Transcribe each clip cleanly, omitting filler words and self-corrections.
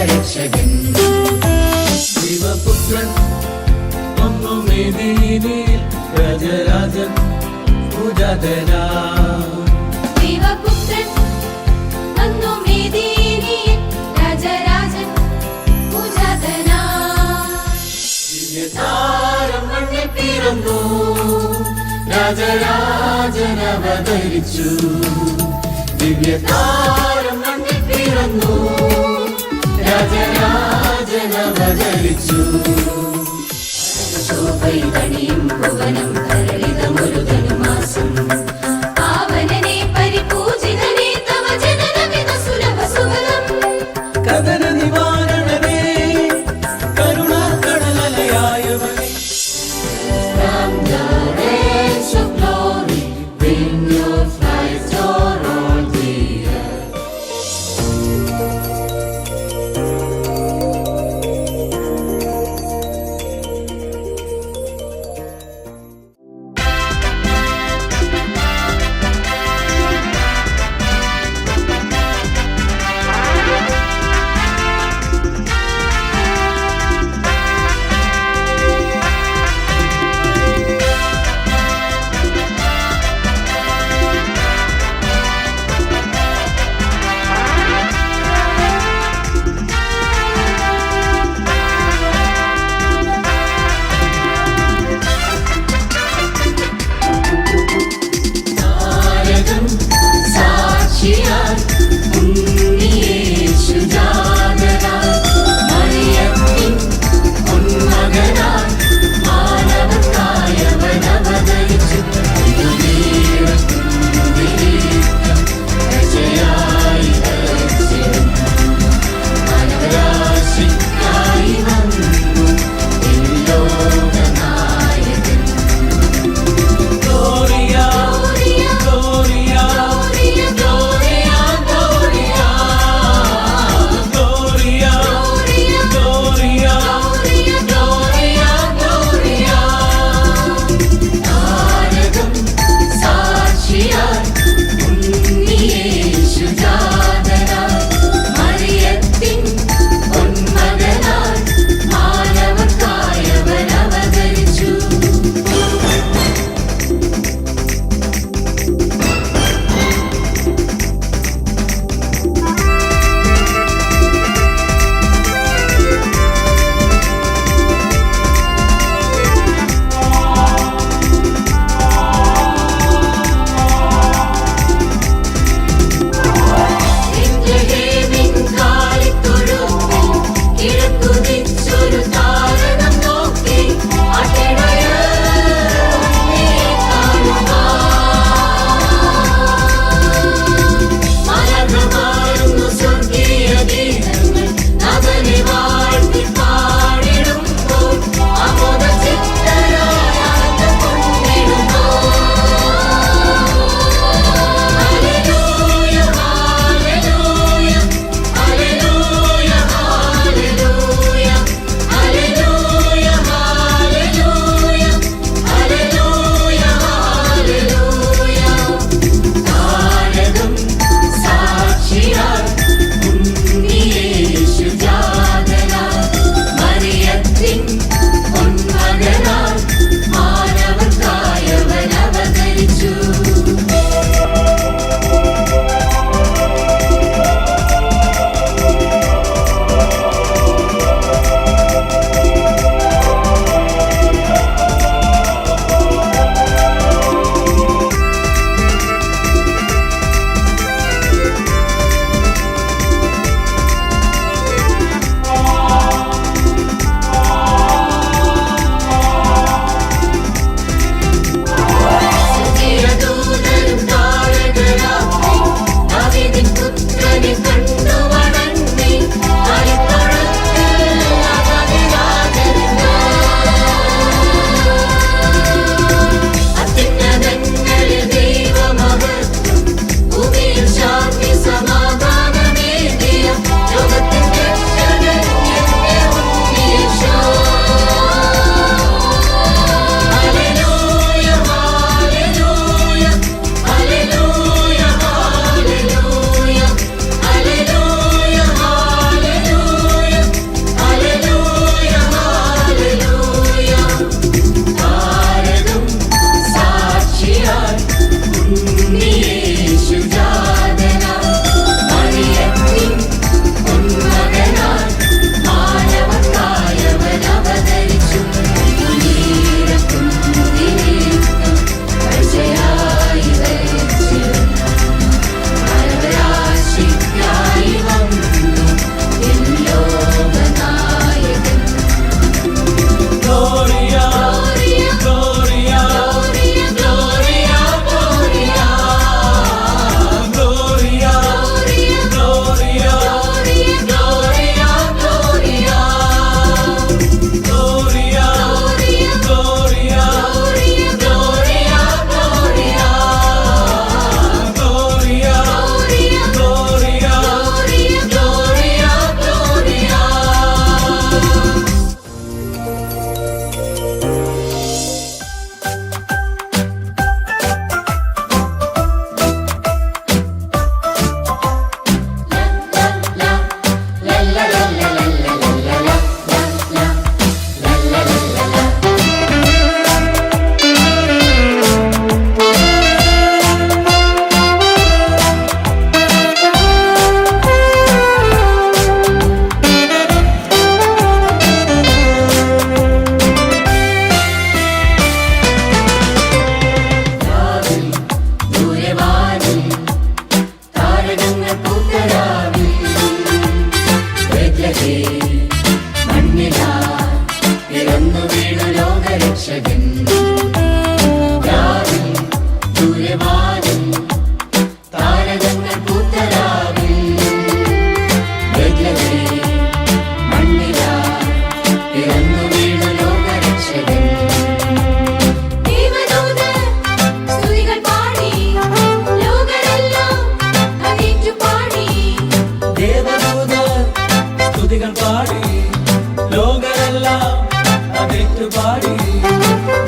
ലോകരക്ഷകൻ ദൈവപുത്രൻ വന്നു മേദിനിയിൽ രാജരാജൻ പൂജാതനാ ദൈവപുത്രൻ വന്നു മേദിനിയിൽ രാജരാജൻ പൂജാതനാ ദിവ്യതാരം മണ്ണിൽ പിറന്നു രാജരാജൻ അവതരിച്ചു ദിവ്യതാരം മണ്ണിൽ പിറന്നു രാജരാജൻ അവതരിച്ചു ശോഭയിതണിയും ഭുവനം തരളിതമൊരു ധനുമാസം പാവനനെ പരിപൂജിതനെ തവ ജനനമിത സുലഭ സുഗതം കഥന നിവാരണമേ കരുണാകടലയായവനേ From the rays of glory bring your flight o'er all the earth. ദേവദൂതർ സ്തുതികൾ പാടി, ലോകരെല്ലാം അതേറ്റുപാടി.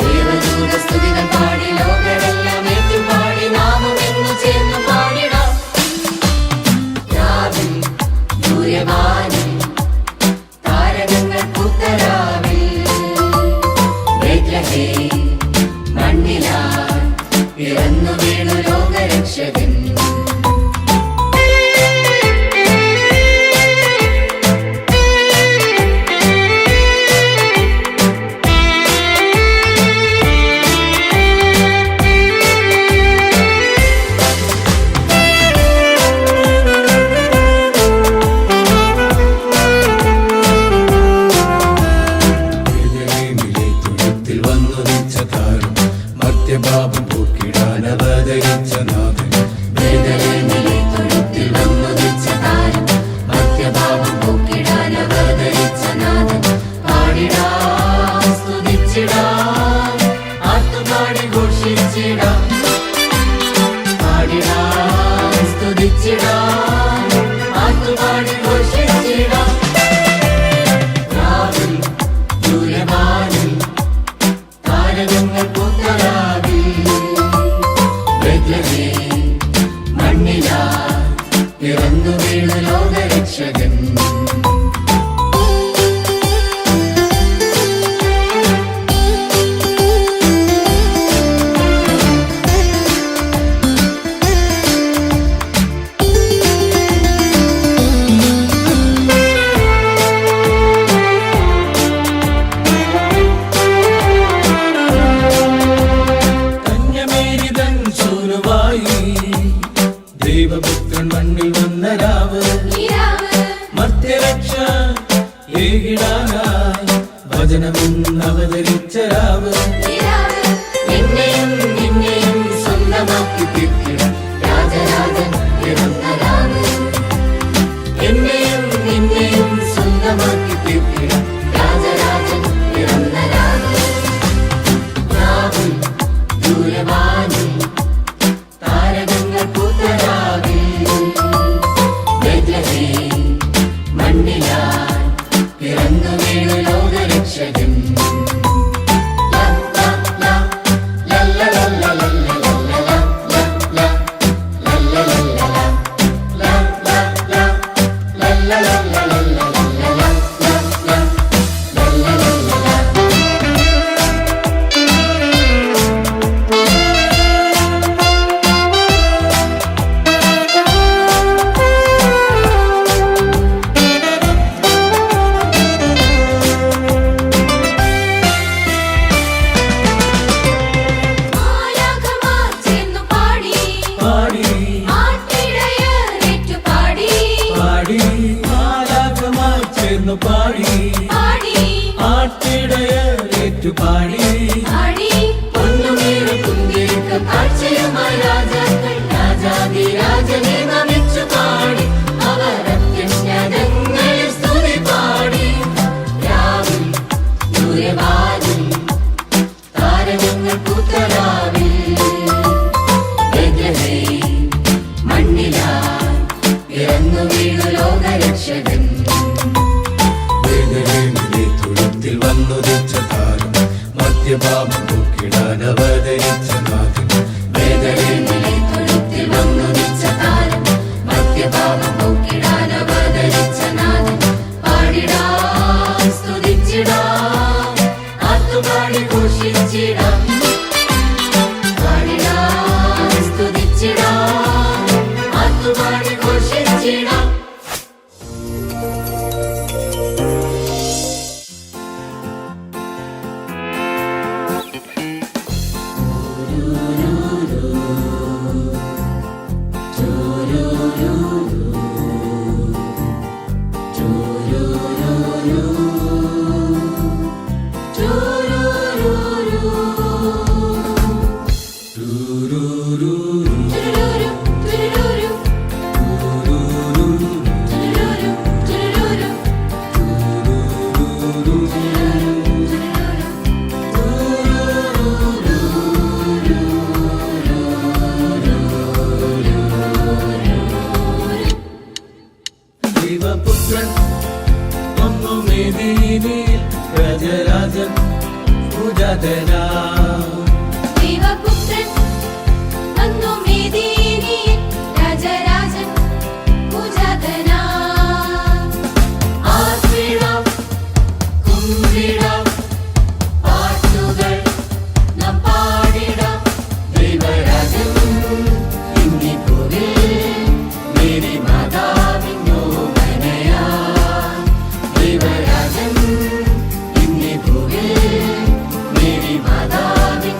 ദേവദൂത സ്തുതികൾ പാടി, ലോകരെല്ലാം ഏറ്റുപാടി, നാമും എന്നു ചേർന്ന് പാടിടാം. രാവിൽ സൂര്യവാനിൽ താരകങ്ങൾ പൂത്തരാവിൽ, ബേത്ലഹേം മണ്ണിലായി പിറന്നു വീണു ലോകരക്ഷകൻ. മർത്യപാപം പോക്കിടാൻ അവതരിച്ച നാഥൻ. ബേത്ലഹേമിലെ തൊഴുത്തിൽ വന്നുദിച്ച താരം, മർത്യപാപം പോക്കിടാൻ അവതരിച്ച നാഥൻ. പാടിടാം, സ്തുതിച്ചിടാം, ആർത്തുപാടി ഘോഷിച്ചിടാം. പാടിടാം, സ്തുതിച്ചിടാം, ആർത്തുപാടി ഘോഷിച്ചിടാം. രാവിൽ സൂര്യവാനിൽ താരകങ്ങൾ പൂത്തരാവിൽ, ബേത്ലഹേം മണ്ണിലായി പിറന്നു വീണു ലോകരക്ഷകൻ. കന്യമേരിതൻ സൂനുവായി, ദൈവപുത്രൻ മണ്ണിൽ വന്ന രാവ്. മർത്യരക്ഷ ഏകിടാനായി വചനമെന്ന് അവതരിച്ച രാവ്. നിന്നെയും നിന്നെയും സ്വന്തമാക്കി തീർക്കണം രാജരാജൻ പിറന്ന രാവ്. എന്നെയും നിന്നെയും സ്വന്തമാക്കി തീർക്കണം രാജരാജൻ പിറന്ന രാവ്. രാവിൽ ദൂരവാനിൽ താരകങ്ങൾ പൂത്തരാവിൽ, ബേത്ലഹേം മണ്ണിലായി പിറന്നു വീണു ലോകരക്ഷകൻ. മാലാഖമാർ ചേർന്നു പാടി, പാടി ആട്ടിടയരേറ്റു പാടി, പാടി മാലാഖമാർ ചേർന്നു പാടി, പാടി ആട്ടിടയരേറ്റു പാടി. പാടി. പൊന്നുമേറും കുന്തിരിക്ക കാഴ്ചയുമായി രാജാക്കൾ രാജാധിരാജനെ നമിച്ചു പാടി, അവർ അത്യുന്നതങ്ങളിൽ സ്തുതി പാടി. രാവിൽ സൂര്യവാനിൽ താരകങ്ങൾ പൂത്തരാവിൽ, ബേത്ലഹേം മണ്ണിലായി പിറന്നു വീണു ലോകരക്ഷകൻ. ബേത്ലഹേമിലെ തൊഴുത്തിൽ വന്നുദിച്ച ദൈവപുത്രൻ വന്നു മേദിനിയിൽ രാജരാജൻ പൂജാതനാ ദൈവപുത്രൻ വന്നു മേദിനിയിൽ രാജരാജൻ പൂജാതനാ ആർപ്പിടാം കുമ്പിടാം പാട്ടുകൾ നാം പാടിടാം ദൈവരാജൻ ഇന്നീ ഭൂവിൽ മേരി മാതാവിനോമനയാ ദൈവരാജൻ ഇന്നീ ഭൂവിൽ മേരി മാതാവിൻ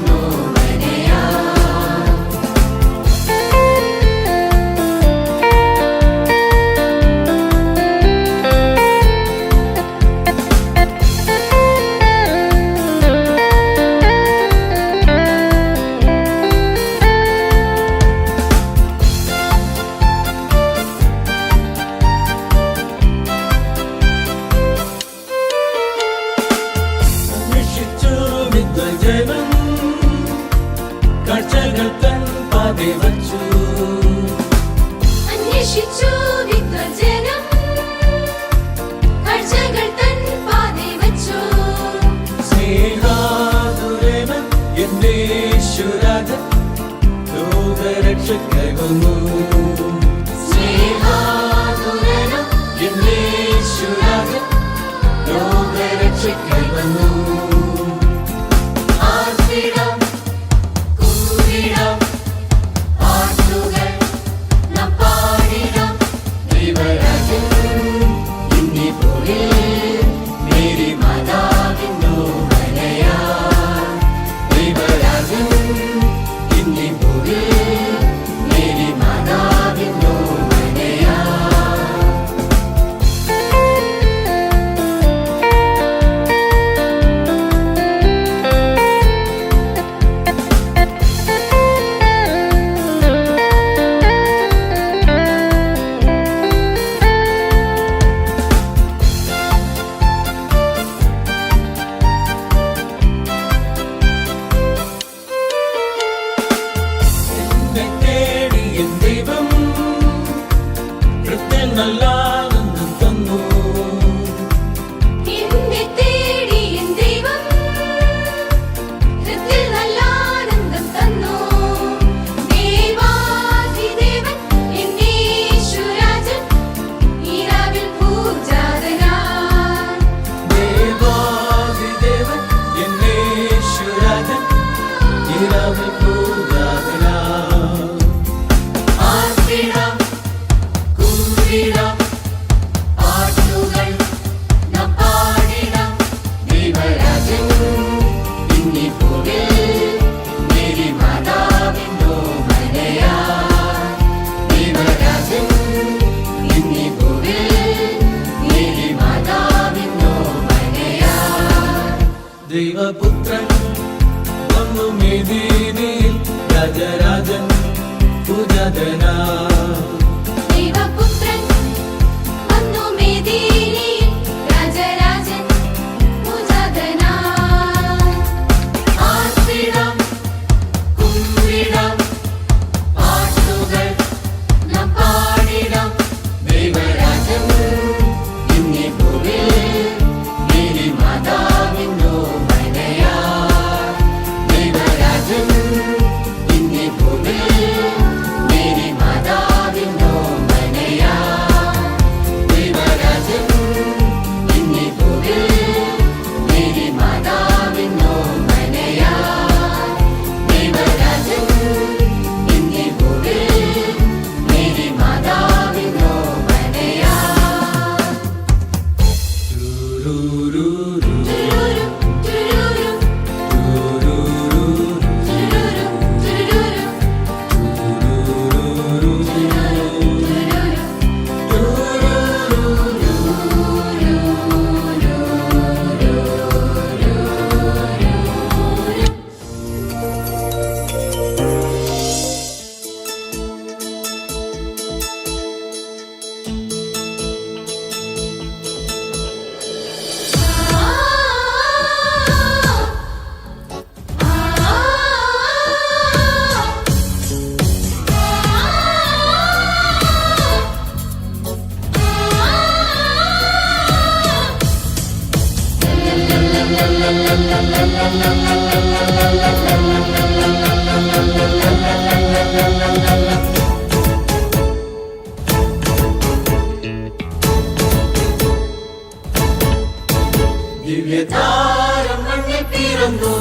ദിവ്യതാരം മണ്ണിൽ പിറന്നു,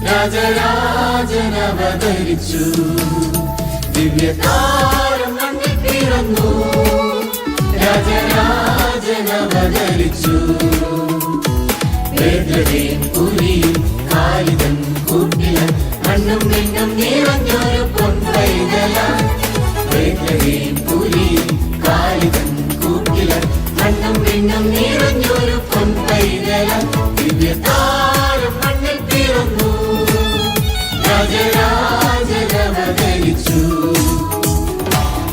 രാജരാജൻ അവതരിച്ചു. ദിവ്യതാരം മണ്ണിൽ പിറന്നു, രാജരാജൻ അവതരിച്ചു. ബേത്ലഹേം പുരിയിൽ കാലിതൻ കൂട്ടിലാൻ മണ്ണും വിണ്ണും നിറഞ്ഞൊരു പൊൻപൈതലാൻ. ബേത്ലഹേം പുരിയിൽ കാലിതൻ കൂട്ടിലാൻ മണ്ണും വിണ്ണും നിറഞ്ഞൊരു പൊൻപൈതലാൻ. ദിവ്യതാരം മണ്ണിൽ പിറന്നു, രാജരാജൻ അവതരിച്ചു.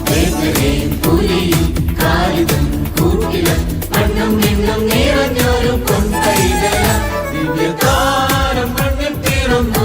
ബേത്ലഹേം പുരിയിൽ കാലിതൻ കൂട്ടിലാൻ മണ്ണും വിണ്ണും നിറഞ്ഞൊരു പൊൻപൈതലാൻ. ദിവ്യതാരം മണ്ണിൽ പിറന്നു.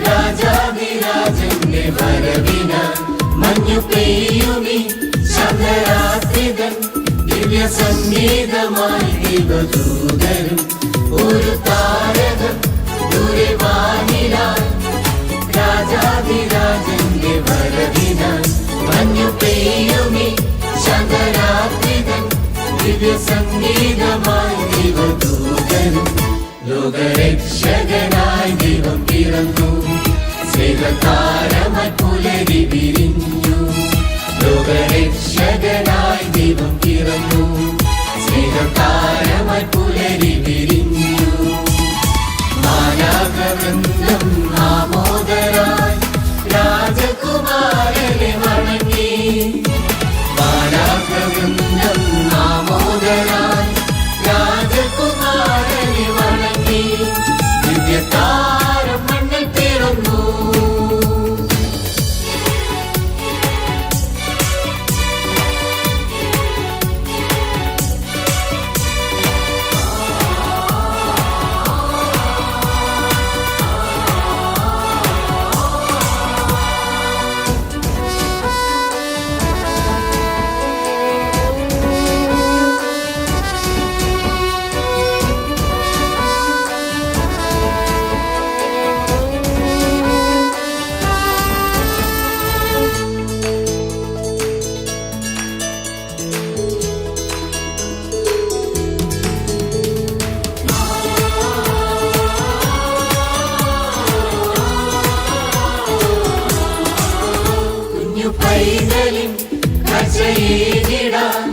രാജാധിരാജന്റെ വരവിനാൽ മഞ്ഞു പെയ്യുമീ ശബ്ദരാത്രിതൻ. ദിവ്യ സംഗീതമായി ദൈവദൂതരും ഒരു താരകം ദൂരെ വാനിലാൽ. രാജാധിരാജന്റെ വരവിനാൽ മഞ്ഞു പെയ്യുമീ ശബ്ദരാത്രിതൻ. ദിവ്യ സംഗീതമായി ദൈവദൂതരും ലോകരക്ഷകനായി ദൈവം പിറന്നു. സ്നേഹതാരമായി പുലരി വിരിഞ്ഞു. ലോകരക്ഷകനായി ദൈവം പിറന്നു. സ്നേഹതാരമായി പുലരി വിരിഞ്ഞു. മാലാഖവൃന്ദം ആമോദരായി രാജകുമാരനെ വണങ്ങി. മാലാഖവൃന്ദം ആമോദരായി രാജകുമാരനെ വണങ്ങി. ദിവ്യതാരം മണ്ണിൽ പിറന്നു. പൈതലിൻ കച്ചയേകിടാൻ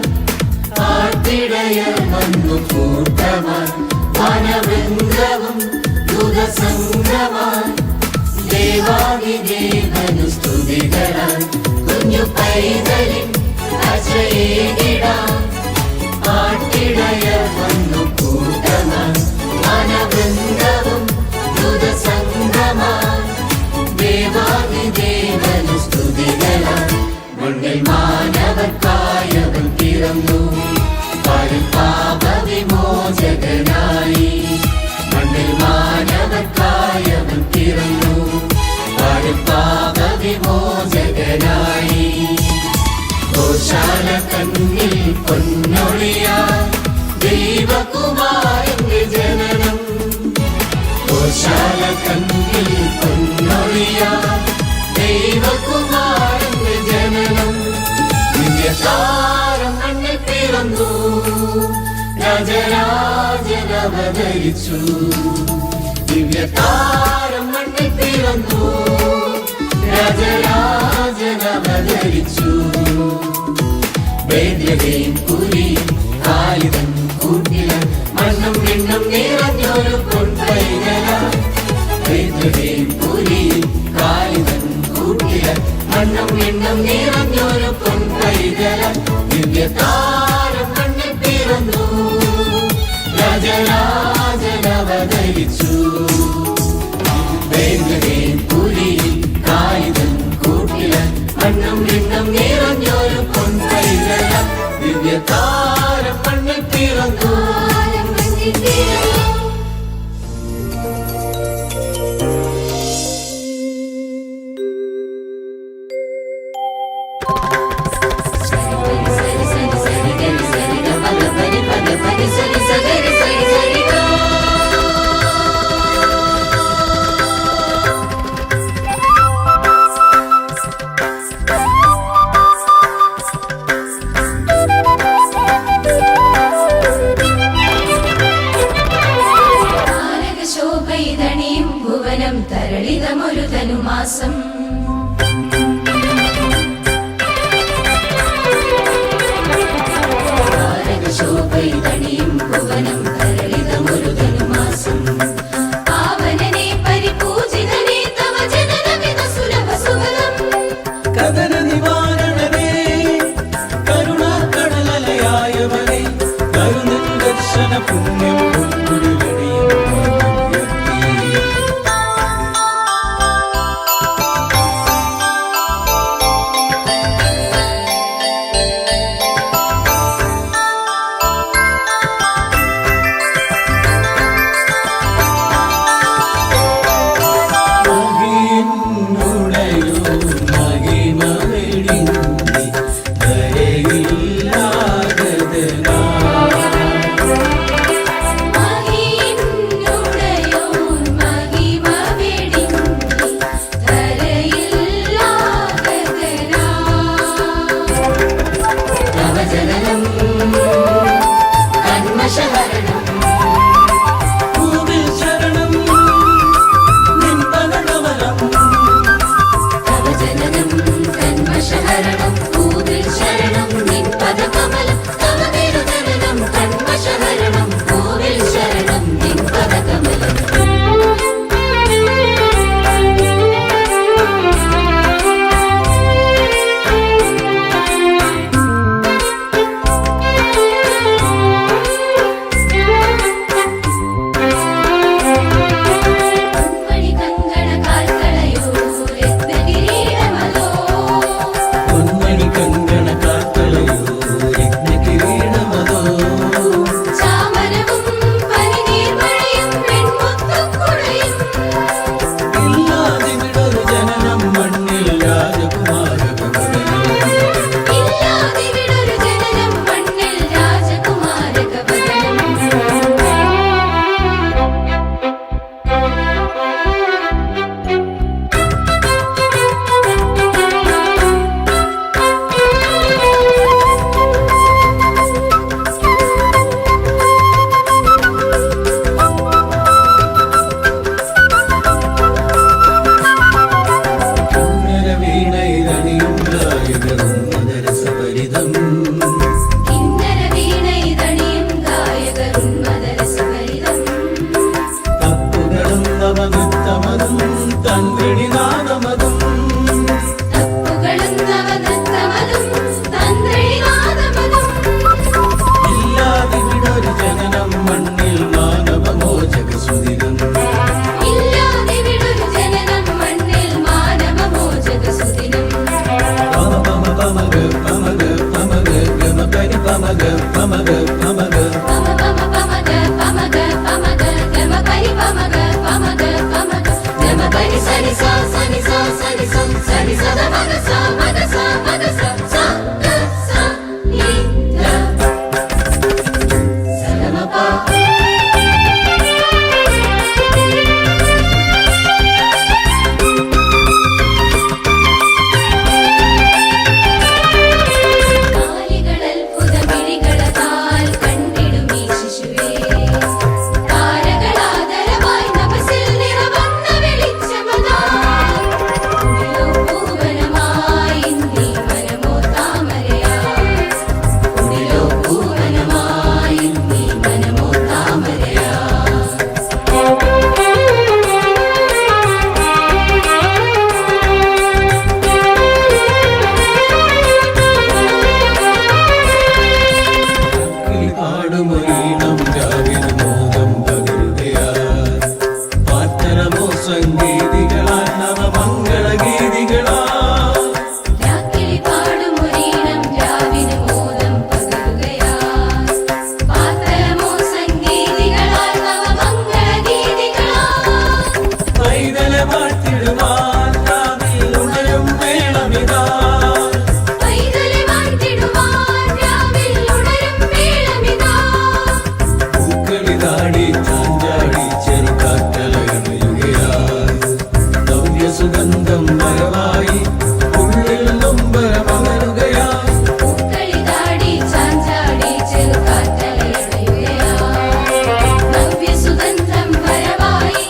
ആട്ടിടയർ വന്നു കൂട്ടമായി. വനവൃന്ദവും ദൂതസംഘമായി ദേവാദിദേവനു സ്തുതികളാൻ. കുഞ്ഞു പൈതലിൻ കച്ചയേകിടാൻ ആട്ടിടയർ വന്നു കൂട്ടമായി. വനവൃന്ദവും ദൂതസംഘമായി ദേവാദിദേവനു സ്തുതികളാൻ. മണ്ണിൽ മാനവർക്കായവൻ പിറന്നു, പാപവിമോചകനായി. മണ്ണിൽ മാനവർക്കായവൻ പിറന്നു, പാപവിമോചകനായി. ഗോശാല കണ്ണിൽ പൊന്നൊളിയായി ദൈവകുമാരന്റെ ജനനം. ഗോശാല കണ്ണിൽ പൊന്നൊളിയായി ദൈവകുമാരന്റെ ജനനം. ദിവ്യതാരം മണ്ണിൽ പിറന്നു, രാജരാജൻ അവതരിച്ചു. ദിവ്യതാരം മണ്ണിൽ പിറന്നു, രാജരാജൻ അവതരിച്ചു. ബേത്ലഹേം പുരിയിൽ കാലിതൻ കൂട്ടിലാൻ മണ്ണും വിണ്ണും നിറഞ്ഞൊരു പൊൻപൈതലാൻ. ബേത്ലഹേം പുരിയിൽ കാലിതൻ കൂട്ടിലാൻ മണ്ണും വിണ്ണും നിറഞ്ഞൊരു പൊൻപൈതലാൻ. ദിവ്യതാരം മണ്ണിൽ പിറന്നു, രാജരാജനവതരിച്ചു. ബേത്ലഹേം പുരിയിൽ കാലിതൻ കൂട്ടില് മണ്ണും വിണ്ണും നിറഞ്ഞൊരു പൊൻപൈതല, ദിവ്യതാരം മണ്ണിൽ പിറന്നു. ശോഭയിതണിയും ഭുവനം തരളിതമൊരു ധനുമാസം, ശോഭയിതണിയും ഭുവനം മംഗളഗീതികളാ രാക്കിളി പാടുമൊരീണം രാവിന് മോദം പകരുകയാൽ പാത്രമോ സംഗീതികളാൽ നവമംഗളഗീതികളാൽ പൈതലെ വാഴ്ത്തിടുവാൻ രാവിൽ ഉണരും വേളമിതാ പൈതലെ വാഴ്ത്തിടുവാൻ രാവിൽ ഉണരും വേളമിതാ പൂക്കളിതാടി ചാഞ്ചാടി ചെറുകാറ്റലയണയുകയാൽ നവ്യസുഗന്ധം വരവായി ഉള്ളിൽ നൊമ്പരമകരുകയാൽ പൂക്കളിതാടി ചാഞ്ചാടി ചെറുകാറ്റലയണയുകയാൽ നവ്യസുഗന്ധം വരവായി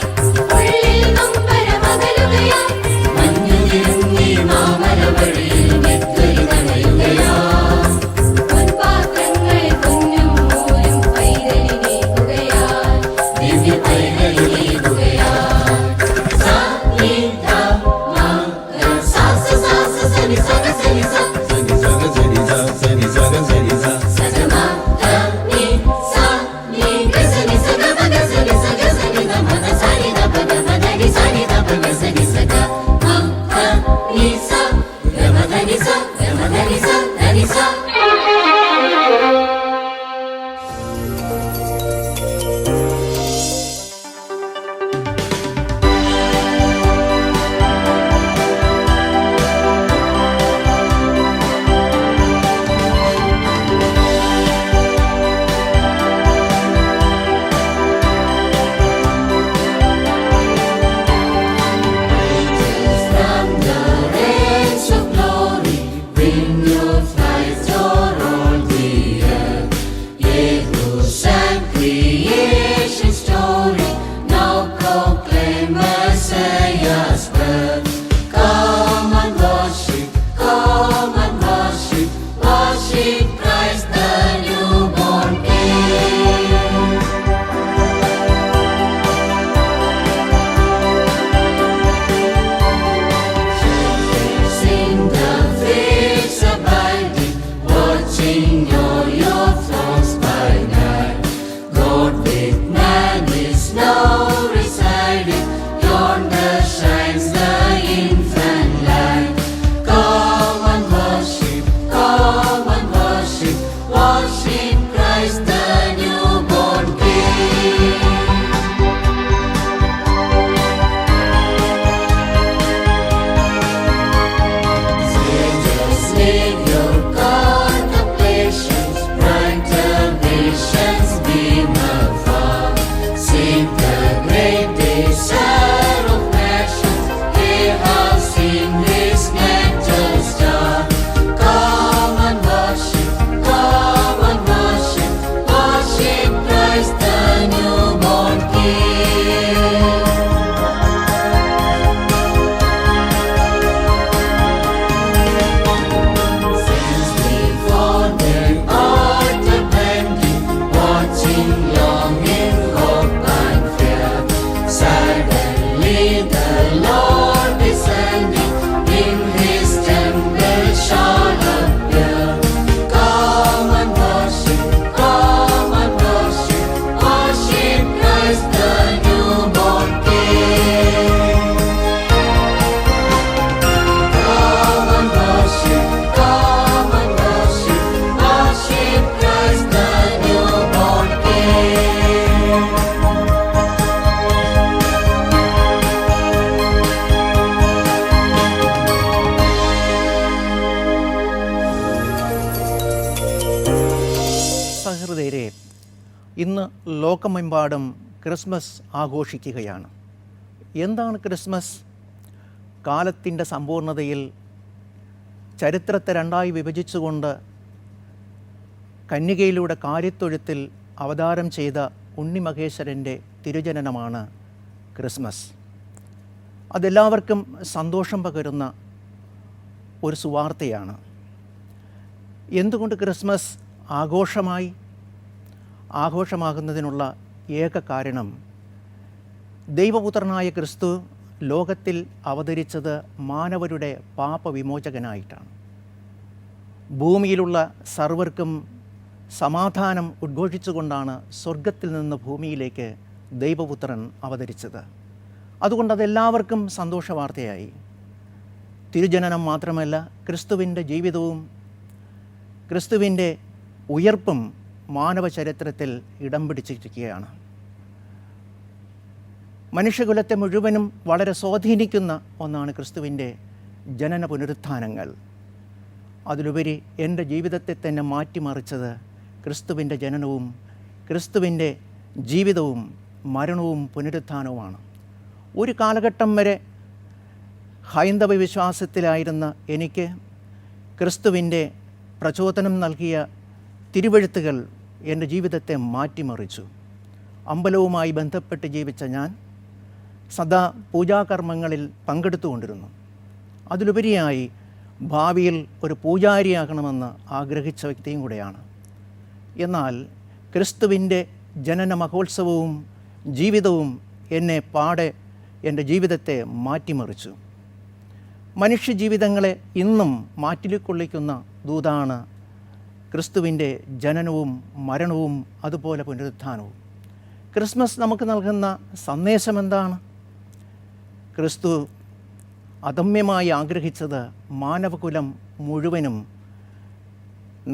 ഉള്ളിൽ നൊമ്പരമകലുകയാൽ മഞ്ഞുതിരുങ്ങി മാമലവഴിയിൽ മെത്തരി നനയുകയാൽ പൊൻപാത്രങ്ങൾ പൊന്നും മൂരും പൈതലിനേകുകയാൽ ദിവ്യ പൈതലിനേകുകയാൽ സാ നീ ധാ മാ ഗ സാ സ സാ സ സ നി സ ഗ സ നി സ സനി സഗ സനി സ സനി സഗ സനി സ സ ഗ മ ധ നി സ നി ഗ സ നി സ ഗ മ ഗ സ നി സ ഗ സ നി ധ മ ധ സ നി ധ പ ധ മ ധ നി സ നി ധ പ ഗ സ നി സ ഗ മ ധ നി സ ഗ മ ധ നി സ ഗ മ ധ നി സ ധ നി സ From the reigns of glory, bring your flight o'er all the earth. Ye who sang creation story, now proclaim Messiah's birth. Come and worship, worship Christ the newborn King. Sing the fates abiding, watching all your thoughts by night. God with man is now residing, yonder shines the infant light. Come and worship, worship Christ the newborn King. Sages leave your contemplations, brighter visions beam afar. Sing the great desire of nations, they have seen His metal star. Come and worship, worship Christ the newborn King. Since before their altar bending, watching long in hope and fear, suddenly the Lord descending in His temple shall appear. Come and worship, worship Christ the newborn King. Come and worship, worship Christ the newborn King. സഹൃദയരെ, ഇന്ന് ലോകമെമ്പാടും Christmas ആഘോഷിക്കുകയാണ്. എന്താണ് Christmas? കാലത്തിൻ്റെ സമ്പൂർണതയിൽ ചരിത്രത്തെ രണ്ടായി വിഭജിച്ചുകൊണ്ട് കന്യകയിലൂടെ കാര്യത്തൊഴുത്തിൽ അവതാരം ചെയ്ത ഉണ്ണിമഹേശ്വരൻ്റെ തിരുജനനമാണ് Christmas. അതെല്ലാവർക്കും സന്തോഷം പകരുന്ന ഒരു സുവാർത്തയാണ്. എന്തുകൊണ്ട് ക്രിസ്മസ് ആഘോഷമാകുന്നതിനുള്ള ഏക കാരണം ദൈവപുത്രനായ ക്രിസ്തു ലോകത്തിൽ അവതരിച്ചത് മാനവരുടെ പാപവിമോചകനായിട്ടാണ്. ഭൂമിയിലുള്ള സർവർക്കും സമാധാനം ഉദ്ഘോഷിച്ചുകൊണ്ടാണ് സ്വർഗത്തിൽ നിന്ന് ഭൂമിയിലേക്ക് ദൈവപുത്രൻ അവതരിച്ചത്. അതുകൊണ്ട് അതെല്ലാവർക്കും സന്തോഷവാർത്തയായി. തിരുജനനം മാത്രമല്ല, ക്രിസ്തുവിൻ്റെ ജീവിതവും ക്രിസ്തുവിൻ്റെ ഉയർപ്പും മാനവ ചരിത്രത്തിൽ ഇടം പിടിച്ചിരിക്കുകയാണ്. മനുഷ്യകുലത്തെ മുഴുവനും വളരെ സ്വാധീനിക്കുന്ന ഒന്നാണ് ക്രിസ്തുവിൻ്റെ ജനന പുനരുത്ഥാനങ്ങൾ. അതിലുപരി എൻ്റെ ജീവിതത്തെ തന്നെ മാറ്റിമറിച്ചത് ക്രിസ്തുവിൻ്റെ ജനനവും ക്രിസ്തുവിൻ്റെ ജീവിതവും മരണവും പുനരുത്ഥാനവുമാണ്. ഒരു കാലഘട്ടം വരെ ഹൈന്ദവ വിശ്വാസത്തിലായിരുന്ന എനിക്ക് ക്രിസ്തുവിൻ്റെ പ്രചോദനം നൽകിയ തിരുവെഴുത്തുകൾ എൻ്റെ ജീവിതത്തെ മാറ്റിമറിച്ചു. അമ്പലവുമായി ബന്ധപ്പെട്ട് ജീവിച്ച ഞാൻ സദാ പൂജാകർമ്മങ്ങളിൽ പങ്കെടുത്തുകൊണ്ടിരുന്നു. അതിലുപരിയായി ഭാവിയിൽ ഒരു പൂജാരിയാകണമെന്ന് ആഗ്രഹിച്ച വ്യക്തിയും കൂടെയാണ്. എന്നാൽ ക്രിസ്തുവിൻ്റെ ജനന മഹോത്സവവും ജീവിതവും എന്നെ പാടെ എൻ്റെ ജീവിതത്തെ മാറ്റിമറിച്ചു. മനുഷ്യജീവിതങ്ങളെ ഇന്നും മാറ്റിക്കൊള്ളിക്കുന്ന ദൂതാണ് ക്രിസ്തുവിൻ്റെ ജനനവും മരണവും അതുപോലെ പുനരുത്ഥാനവും. ക്രിസ്മസ് നമുക്ക് നൽകുന്ന സന്ദേശം എന്താണ്? ക്രിസ്തു അദമ്യമായി ആഗ്രഹിച്ചത് മാനവകുലം മുഴുവനും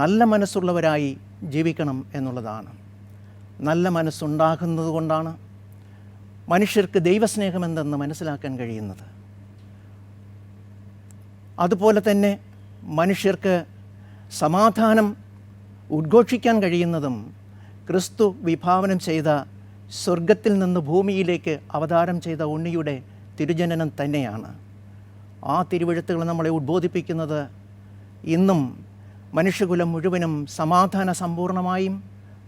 നല്ല മനസ്സുള്ളവരായി ജീവിക്കണം എന്നുള്ളതാണ്. നല്ല മനസ്സുണ്ടാകുന്നത് കൊണ്ടാണ് മനുഷ്യർക്ക് ദൈവസ്നേഹമെന്തെന്ന് മനസ്സിലാക്കാൻ കഴിയുന്നത്. അതുപോലെ തന്നെ മനുഷ്യർക്ക് സമാധാനം ഉദ്ഘോഷിക്കാൻ കഴിയുന്നതും ക്രിസ്തു വിഭാവനം ചെയ്ത സ്വർഗത്തിൽ നിന്ന് ഭൂമിയിലേക്ക് അവതാരം ചെയ്ത ഉണ്ണിയുടെ തിരുജനനം തന്നെയാണ്. ആ തിരുവെഴുത്തുകൾ നമ്മളെ ഉദ്ബോധിപ്പിക്കുന്നത് ഇന്നും മനുഷ്യകുലം മുഴുവനും സമാധാന സമ്പൂർണമായും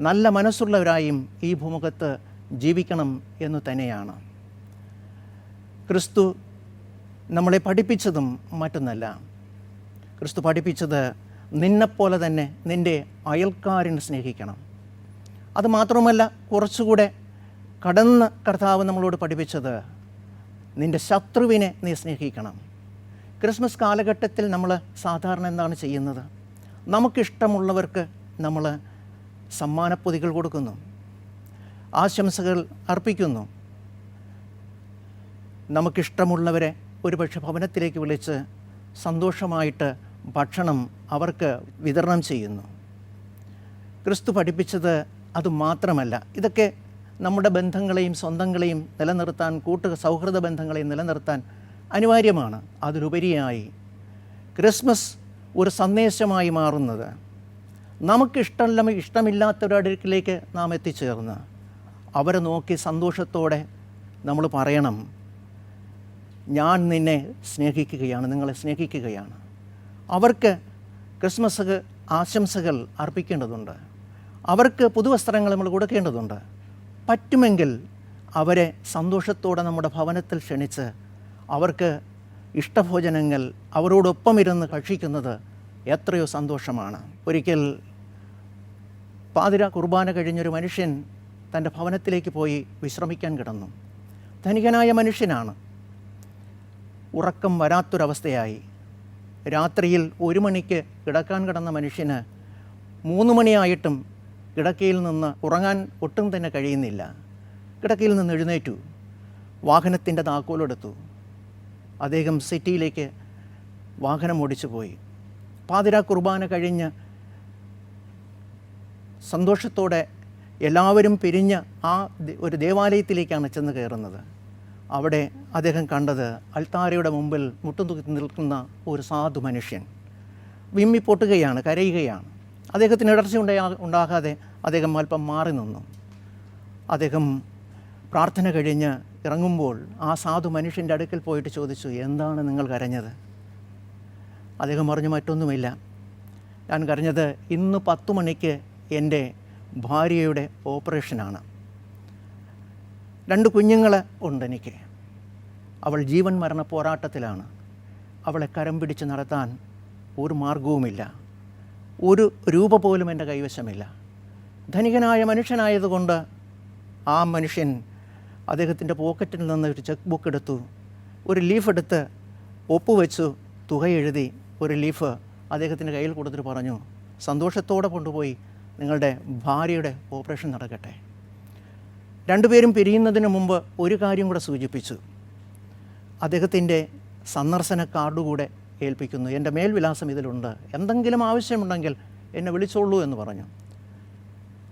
നല്ല മനസ്സുള്ളവരായും ഈ ഭൂമുഖത്ത് ജീവിക്കണം എന്നു തന്നെയാണ്. ക്രിസ്തു നമ്മളെ പഠിപ്പിച്ചതും മറ്റൊന്നല്ല. ക്രിസ്തു പഠിപ്പിച്ചത് നിന്നെപ്പോലെ തന്നെ നിൻ്റെ അയൽക്കാരനെ സ്നേഹിക്കണം. അതുമാത്രമല്ല, കുറച്ചുകൂടെ കടന്ന് കർത്താവ് നമ്മളോട് പഠിപ്പിച്ചത് നിൻ്റെ ശത്രുവിനെ നീ സ്നേഹിക്കണം. ക്രിസ്മസ് കാലഘട്ടത്തിൽ നമ്മൾ സാധാരണ എന്താണ് ചെയ്യുന്നത്? നമുക്കിഷ്ടമുള്ളവർക്ക് നമ്മൾ സമ്മാനപ്പൊതികൾ കൊടുക്കുന്നു, ആശംസകൾ അർപ്പിക്കുന്നു. നമുക്കിഷ്ടമുള്ളവരെ ഒരുപക്ഷെ ഭവനത്തിലേക്ക് വിളിച്ച് സന്തോഷമായിട്ട് ഭക്ഷണം അവർക്ക് വിതരണം ചെയ്യുന്നു. ക്രിസ്തു പഠിപ്പിച്ചത് അതുമാത്രമല്ല. ഇതൊക്കെ നമ്മുടെ ബന്ധങ്ങളെയും സ്വന്തങ്ങളെയും നിലനിർത്താൻ, സൗഹൃദ ബന്ധങ്ങളെയും നിലനിർത്താൻ അനിവാര്യമാണ്. അതിലുപരിയായി ക്രിസ്മസ് ഒരു സന്ദേശമായി മാറുന്നത് ഇഷ്ടമില്ലാത്തവരുടെ അടുക്കിലേക്ക് നാം എത്തിച്ചേർന്ന് അവരെ നോക്കി സന്തോഷത്തോടെ നമ്മൾ പറയണം, ഞാൻ നിന്നെ സ്നേഹിക്കുകയാണ്, നിങ്ങളെ സ്നേഹിക്കുകയാണ്. അവർക്ക് ക്രിസ്മസ് ആശംസകൾ അർപ്പിക്കേണ്ടതുണ്ട്. അവർക്ക് പുതുവസ്ത്രങ്ങൾ നമ്മൾ കൊടുക്കേണ്ടതുണ്ട്. പറ്റുമെങ്കിൽ അവരെ സന്തോഷത്തോടെ നമ്മുടെ ഭവനത്തിൽ ക്ഷണിച്ച് അവർക്ക് ഇഷ്ടഭോജനങ്ങൾ അവരോടൊപ്പം ഇരുന്ന് ഭക്ഷിക്കുന്നത് എത്രയോ സന്തോഷമാണ്. ഒരിക്കൽ പാതിര കുർബാന കഴിഞ്ഞൊരു മനുഷ്യൻ തൻ്റെ ഭവനത്തിലേക്ക് പോയി വിശ്രമിക്കാൻ കിടന്നു. ധനികനായ മനുഷ്യനാണ്. ഉറക്കം വരാത്തൊരവസ്ഥയായി. രാത്രിയിൽ 1 മണിക്ക് കിടക്കാൻ കിടന്ന മനുഷ്യന് 3 മണിയായിട്ടും കിടക്കയിൽ നിന്ന് ഉറങ്ങാൻ ഒട്ടും തന്നെ കഴിയുന്നില്ല. കിടക്കയിൽ നിന്ന് എഴുന്നേറ്റു, വാഹനത്തിൻ്റെ താക്കോലെടുത്തു, അദ്ദേഹം സിറ്റിയിലേക്ക് വാഹനം ഓടിച്ചു പോയി. പാതിരാ കുർബാന കഴിഞ്ഞ് സന്തോഷത്തോടെ എല്ലാവരും പിരിഞ്ഞ് ഒരു ദേവാലയത്തിലേക്കാണ് ചെന്ന് കയറുന്നത്. അവിടെ അദ്ദേഹം കണ്ടത് അൾത്താരയുടെ മുമ്പിൽ മുട്ടും നിൽക്കുന്ന ഒരു സാധു മനുഷ്യൻ വിമ്മിപ്പൊട്ടുകയാണ്, കരയുകയാണ്. അദ്ദേഹത്തിന് ഇടർച്ച ഉണ്ടാകാതെ അദ്ദേഹം അല്പം മാറി നിന്നു. അദ്ദേഹം പ്രാർത്ഥന കഴിഞ്ഞ് ഇറങ്ങുമ്പോൾ ആ സാധു മനുഷ്യൻ്റെ അടുക്കൽ പോയിട്ട് ചോദിച്ചു, എന്താണ് നിങ്ങൾ കരഞ്ഞത്? അദ്ദേഹം പറഞ്ഞു, മറ്റൊന്നുമില്ല, ഞാൻ കരഞ്ഞത് ഇന്ന് 10 മണിക്ക് എൻ്റെ ഭാര്യയുടെ ഓപ്പറേഷനാണ്. 2 കുഞ്ഞുങ്ങൾ ഉണ്ട് എനിക്ക്. അവൾ ജീവൻ മരണ പോരാട്ടത്തിലാണ്. അവളെ കരം പിടിച്ച് നടത്താൻ ഒരു മാർഗവുമില്ല. ഒരു രൂപ പോലും എൻ്റെ കൈവശമില്ല. ധനികനായ മനുഷ്യനായതുകൊണ്ട് ആ മനുഷ്യൻ അദ്ദേഹത്തിൻ്റെ പോക്കറ്റിൽ നിന്ന് ഒരു ചെക്ക് ബുക്ക് എടുത്തു, ഒരു ലീഫ് എടുത്ത് ഒപ്പുവെച്ചു, തുക എഴുതി ഒരു ലീഫ് അദ്ദേഹത്തിൻ്റെ കയ്യിൽ കൊടുത്തിട്ട് പറഞ്ഞു, സന്തോഷത്തോടെ കൊണ്ടുപോയി നിങ്ങളുടെ ഭാര്യയുടെ ഓപ്പറേഷൻ നടക്കട്ടെ. 2 പേരും പിരിയുന്നതിന് മുമ്പ് ഒരു കാര്യം കൂടെ സൂചിപ്പിച്ചു. അദ്ദേഹത്തിൻ്റെ സന്ദർശന കാർഡ് കൂടെ ഏൽപ്പിക്കുന്നു. എൻ്റെ മേൽവിലാസം ഇതിലുണ്ട്, എന്തെങ്കിലും ആവശ്യമുണ്ടെങ്കിൽ എന്നെ വിളിച്ചോളൂ എന്ന് പറഞ്ഞു.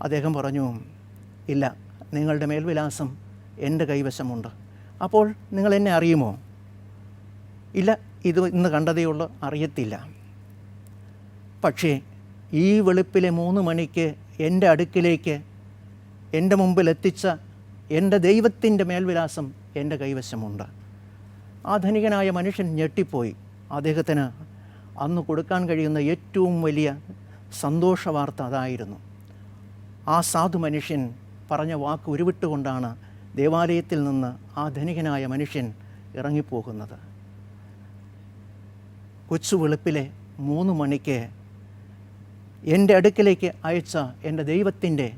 അദ്ദേഹം പറഞ്ഞു, ഇല്ല, നിങ്ങളുടെ മേൽവിലാസം എൻ്റെ കൈവശമുണ്ട്. അപ്പോൾ നിങ്ങൾ എന്നെ അറിയുമോ? ഇല്ല, ഇത് ഇന്ന് കണ്ടതേയുള്ളൂ, അറിയത്തില്ല. പക്ഷേ ഈ വെളുപ്പിലെ 3 മണിക്ക് എൻ്റെ അടുക്കിലേക്ക് എൻ്റെ മുമ്പിൽ എത്തിച്ച എൻ്റെ ദൈവത്തിൻ്റെ മേൽവിലാസം എൻ്റെ കൈവശമുണ്ട്. ആ ധനികനായ മനുഷ്യൻ ഞെട്ടിപ്പോയി. അദ്ദേഹത്തിന് അന്ന് കൊടുക്കാൻ കഴിയുന്ന ഏറ്റവും വലിയ സന്തോഷ വാർത്ത അതായിരുന്നു. ആ സാധു മനുഷ്യൻ പറഞ്ഞ വാക്ക് ഉരുവിട്ടുകൊണ്ടാണ് ദേവാലയത്തിൽ നിന്ന് ആ ധനികനായ മനുഷ്യൻ ഇറങ്ങിപ്പോകുന്നത്. കൊച്ചു വെളുപ്പിലെ 3 മണിക്ക് എൻ്റെ അടുക്കലേക്ക് അയച്ച എൻ്റെ ദൈവത്തിൻ്റെ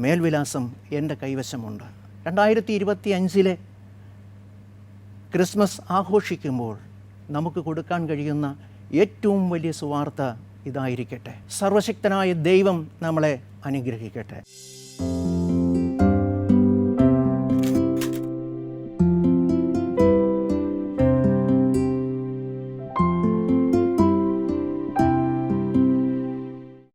മേൽവിലാസം എൻ്റെ കൈവശമുണ്ട്. 2025 ക്രിസ്മസ് ആഘോഷിക്കുമ്പോൾ നമുക്ക് കൊടുക്കാൻ കഴിയുന്ന ഏറ്റവും വലിയ സുവാർത്ത ഇതായിരിക്കട്ടെ. സർവശക്തനായ ദൈവം നമ്മളെ അനുഗ്രഹിക്കട്ടെ.